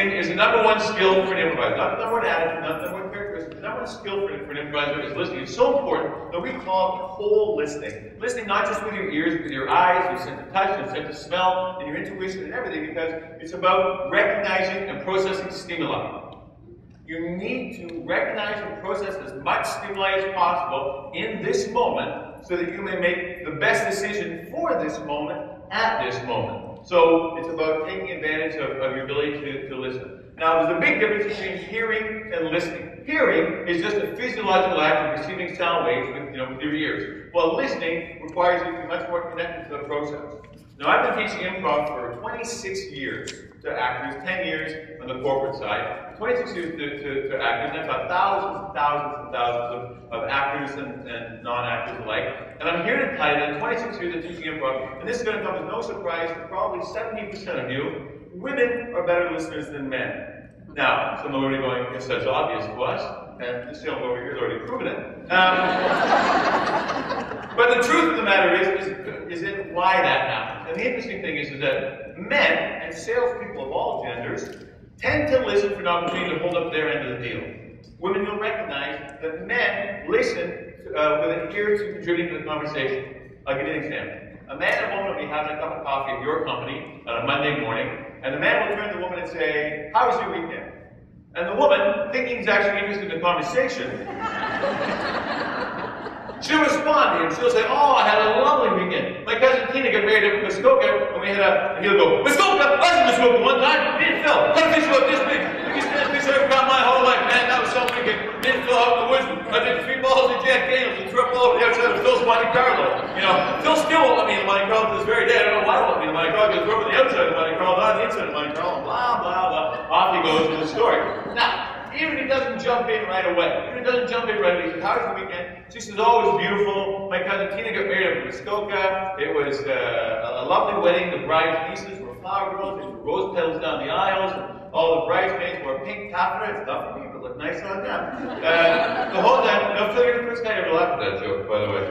listening is the #1 skill for an improviser. Not the #1 attitude, not the #1 characteristic. The #1 skill for an improviser is listening. It's so important that we call it whole listening. Listening not just with your ears, but with your eyes, your sense of touch, your sense of smell, and your intuition and everything, because it's about recognizing and processing stimuli. You need to recognize and process as much stimuli as possible in this moment so that you may make the best decision for this moment at this moment. So it's about taking advantage of your ability to listen. Now, there's a big difference between hearing and listening. Hearing is just a physiological act of receiving sound waves with your ears, while listening requires you to be much more connected to the process. Now, I've been teaching improv for 26 years to actors, 10 years on the corporate side, 26 years to actors, and I've taught thousands and thousands and thousands of actors and non-actors alike. And I'm here to tell you that in 26 years of teaching improv, and this is going to come as no surprise to probably 70% of you, women are better listeners than men. Now, some of you are going, yes, that's obvious to us, and this young over here has already proven it. But the truth of the matter is in why that happens. And the interesting thing is that men and salespeople of all genders tend to listen for an opportunity to hold up their end of the deal. Women will recognize that men listen with an ear to contribute to the conversation. I'll give you an example. A man and a woman will be having a cup of coffee at your company on a Monday morning, and the man will turn to the woman and say, "How was your weekend?" And the woman, thinking he's actually interested in the conversation, she'll respond to him. She'll say, "Oh, I had a lovely weekend. My cousin Tina got married up in Muskoka, and he'll go, Muskoka? I was in Muskoka one time. Me and Phil had a fish about this big. Biggest fish I ever caught my whole life, man. That was some weekend. Me and Phil out in the woods. I did 3 balls of Jack Daniels and threw up all over the outside of Phil's Monte Carlo. Phil still won't let me in Monte Carlo to this very day. I don't know why he won't let me in Monte Carlo, because we're over the outside of Monte Carlo, not the inside of Monte Carlo, and blah, blah, blah. Off he goes with the story. Now, even if he doesn't jump in right away, he says, "How was the weekend?" She says, "Oh, it was beautiful. My cousin Tina got married up in Muskoka. It was a lovely wedding. The bridesmaids were flower girls. There were rose petals down the aisles. All the bridesmaids wore pink taffeta. It's not for me, but looked nice on them." The whole time, Phil, you're the first guy to ever laugh at that joke, by the way.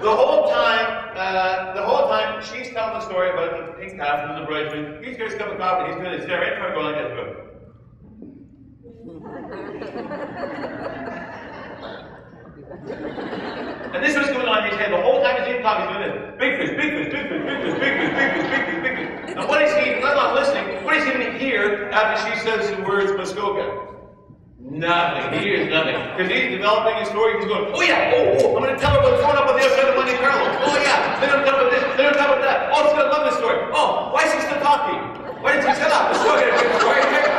The whole time, she's telling the story about the pink taffeta and the bridesmaids. He's got his cup of coffee. He's going to stare right in front of her going like this. And this was going on in his head the whole time he's eating coffee. He's doing this. Big fish, big fish, big fish, big fish, big fish, big fish, big fish, big fish. And what is he, I'm not listening, what is he going to hear after she says the words Muskoka? Nothing. He hears nothing. Because he's developing a story. He's going, "Oh yeah, I'm going to tell her about throwing up on the outside of Monte Carlo. Oh yeah, then I'm talking about this, then I'm talking about that. Oh, she's going to love this story. Oh, why is she still talking? Why didn't she shut up? Let's go get a story here."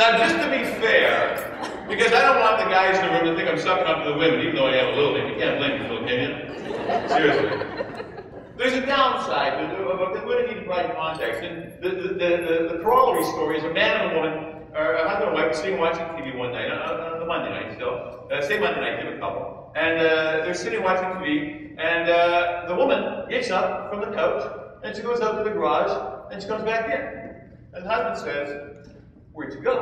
Now, just to be fair, because I don't want the guys in the room to think I'm sucking up to the women, even though I am a little bit. You can't blame me, Phil, can you? Seriously. There's a downside. The women need to provide context. And the corollary story is a man and a woman, or a husband and wife, sitting watching TV one night, on the Monday night still. Say Monday night, give a couple. And they're sitting watching TV, and the woman gets up from the couch, and she goes out to the garage, and she comes back in. And the husband says, "Where'd you go?"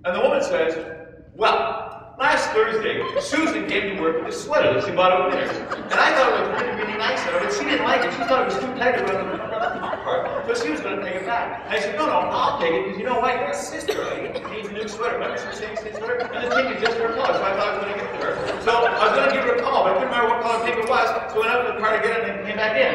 And the woman says, "Well, last Thursday, Susan came to work with this sweater that she bought at Winners. And I thought it was really, really nice of her, but she didn't like it. She thought it was too tight around the top part. So she was going to take it back." And I said, "No, I'll take it, because you know what? Your sister needs a new sweater. Remember she was saying sweater? And the thing is just her color, so I thought I was going to give it to her. So I was going to give her a call, but I couldn't remember what color pink it was, so I went out to the car to get it and came back in."